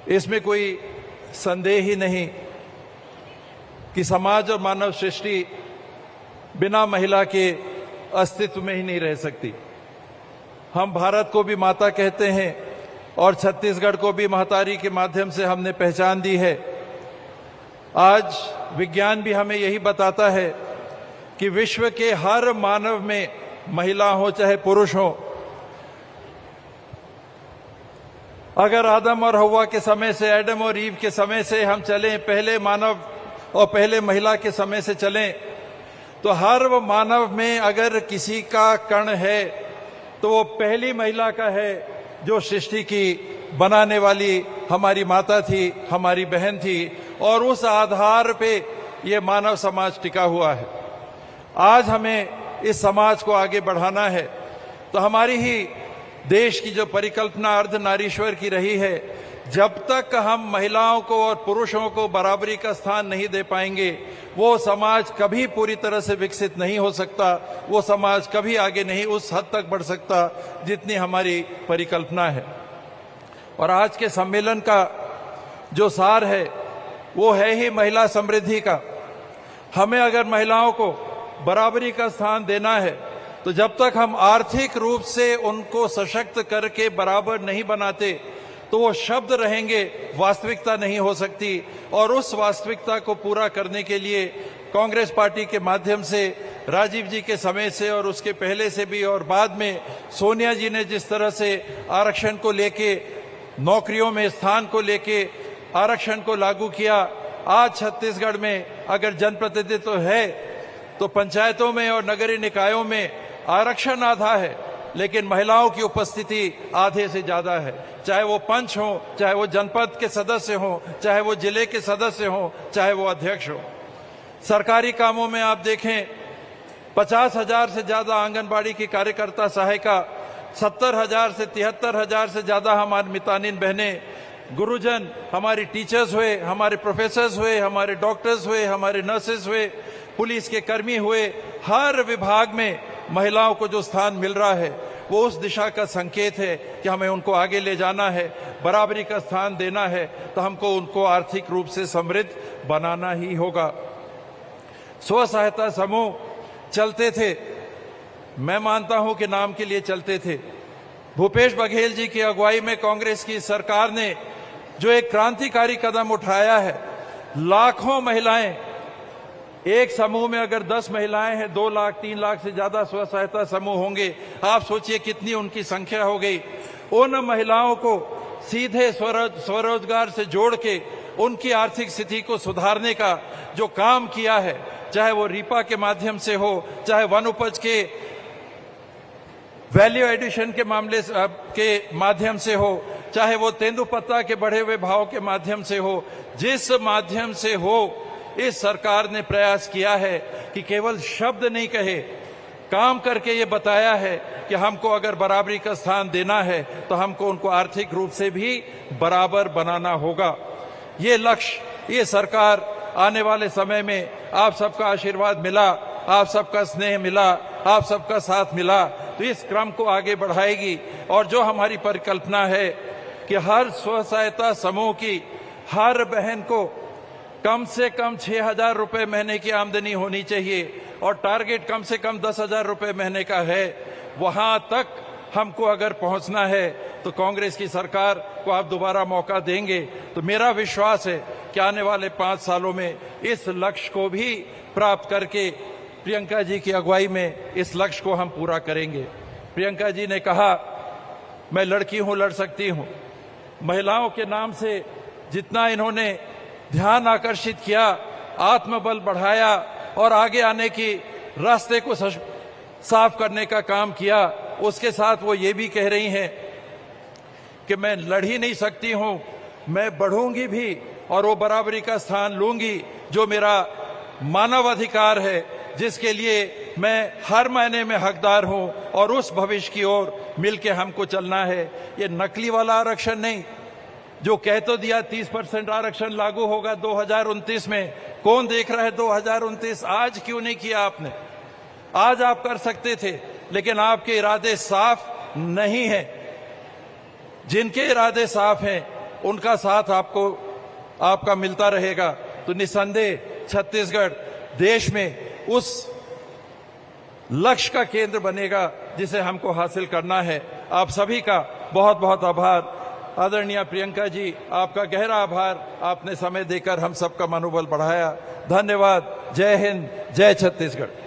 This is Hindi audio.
इसमें कोई संदेह ही नहीं कि समाज और मानव सृष्टि बिना महिला के अस्तित्व में ही नहीं रह सकती। हम भारत को भी माता कहते हैं और छत्तीसगढ़ को भी महतारी के माध्यम से हमने पहचान दी है। आज विज्ञान भी हमें यही बताता है कि विश्व के हर मानव में, महिला हो चाहे पुरुष हो, अगर आदम और हव्वा के समय से, एडम और ईव के समय से हम चलें, पहले मानव और पहले महिला के समय से चलें, तो हर वो मानव में अगर किसी का कण है तो वो पहली महिला का है, जो सृष्टि की बनाने वाली हमारी माता थी, हमारी बहन थी, और उस आधार पे ये मानव समाज टिका हुआ है। आज हमें इस समाज को आगे बढ़ाना है, तो हमारी ही देश की जो परिकल्पना अर्धनारीश्वर की रही है, जब तक हम महिलाओं को और पुरुषों को बराबरी का स्थान नहीं दे पाएंगे, वो समाज कभी पूरी तरह से विकसित नहीं हो सकता, वो समाज कभी आगे नहीं उस हद तक बढ़ सकता जितनी हमारी परिकल्पना है। और आज के सम्मेलन का जो सार है वो है ही महिला समृद्धि का। हमें अगर महिलाओं को बराबरी का स्थान देना है, तो जब तक हम आर्थिक रूप से उनको सशक्त करके बराबर नहीं बनाते, तो वो शब्द रहेंगे, वास्तविकता नहीं हो सकती। और उस वास्तविकता को पूरा करने के लिए कांग्रेस पार्टी के माध्यम से, राजीव जी के समय से और उसके पहले से भी, और बाद में सोनिया जी ने जिस तरह से आरक्षण को लेके, नौकरियों में स्थान को लेके आरक्षण को लागू किया, आज छत्तीसगढ़ में अगर जनप्रतिनिधित्व है तो पंचायतों में और नगरीय निकायों में आरक्षण आधा है, लेकिन महिलाओं की उपस्थिति आधे से ज्यादा है। चाहे वो पंच हो, चाहे वो जनपद के सदस्य हो, चाहे वो जिले के सदस्य हो, चाहे वो अध्यक्ष हो। सरकारी कामों में आप देखें, 50,000 से ज्यादा आंगनबाड़ी की कार्यकर्ता सहायिका, 70,000 से 73,000 से ज्यादा हमारी मितानिन बहनें, गुरुजन, हमारी टीचर्स हुए, हमारे प्रोफेसर्स हुए, हमारे डॉक्टर्स हुए, हमारे नर्सेस हुए, पुलिस के कर्मी हुए, हर विभाग में महिलाओं को जो स्थान मिल रहा है वो उस दिशा का संकेत है कि हमें उनको आगे ले जाना है, बराबरी का स्थान देना है, तो हमको उनको आर्थिक रूप से समृद्ध बनाना ही होगा। स्व सहायता समूह चलते थे, मैं मानता हूं कि नाम के लिए चलते थे। भूपेश बघेल जी की अगुवाई में कांग्रेस की सरकार ने जो एक क्रांतिकारी कदम उठाया है, लाखों महिलाएं, एक समूह में अगर 10 महिलाएं हैं, 2 लाख 3 लाख से ज्यादा स्व सहायता समूह होंगे, आप सोचिए कितनी उनकी संख्या हो गई। उन महिलाओं को सीधे स्वरोजगार से जोड़ के उनकी आर्थिक स्थिति को सुधारने का जो काम किया है, चाहे वो रीपा के माध्यम से हो, चाहे वन उपज के वैल्यू एडिशन के मामले के माध्यम से हो, चाहे वो तेंदुपत्ता के बढ़े हुए भाव के माध्यम से हो, जिस माध्यम से हो, इस सरकार ने प्रयास किया है कि केवल शब्द नहीं कहे, काम करके ये बताया है कि हमको अगर बराबरी का स्थान देना है तो हमको उनको आर्थिक रूप से भी बराबर बनाना होगा। ये लक्ष्य, ये सरकार आने वाले समय में आप सबका आशीर्वाद मिला, आप सबका स्नेह मिला, आप सबका साथ मिला, तो इस क्रम को आगे बढ़ाएगी। और जो हमारी परिकल्पना है कि हर स्व सहायता समूह की हर बहन को कम से कम 6,000 रुपए महीने की आमदनी होनी चाहिए, और टारगेट कम से कम 10,000 रुपए महीने का है, वहां तक हमको अगर पहुंचना है तो कांग्रेस की सरकार को आप दोबारा मौका देंगे, तो मेरा विश्वास है कि आने वाले 5 सालों में इस लक्ष्य को भी प्राप्त करके प्रियंका जी की अगुवाई में इस लक्ष्य को हम पूरा करेंगे। प्रियंका जी ने कहा, मैं लड़की हूं, लड़ सकती हूं। महिलाओं के नाम से जितना इन्होंने ध्यान आकर्षित किया, आत्मबल बढ़ाया और आगे आने की रास्ते को साफ करने का काम किया, उसके साथ वो ये भी कह रही हैं कि मैं लड़ ही नहीं सकती हूं, मैं बढ़ूंगी भी और वो बराबरी का स्थान लूंगी जो मेरा मानव अधिकार है, जिसके लिए मैं हर महीने में हकदार हूं, और उस भविष्य की ओर मिलके हमको चलना है। ये नकली वाला आरक्षण नहीं, जो कह तो दिया 30% आरक्षण लागू होगा 2029 में, कौन देख रहा है 2029? आज क्यों नहीं किया आपने? आज आप कर सकते थे, लेकिन आपके इरादे साफ नहीं हैं। जिनके इरादे साफ हैं उनका साथ आपका मिलता रहेगा तो निसंदेह छत्तीसगढ़ देश में उस लक्ष्य का केंद्र बनेगा जिसे हमको हासिल करना है। आप सभी का बहुत बहुत आभार। आदरणीय प्रियंका जी, आपका गहरा आभार, आपने समय देकर हम सबका मनोबल बढ़ाया। धन्यवाद। जय हिंद, जय छत्तीसगढ़।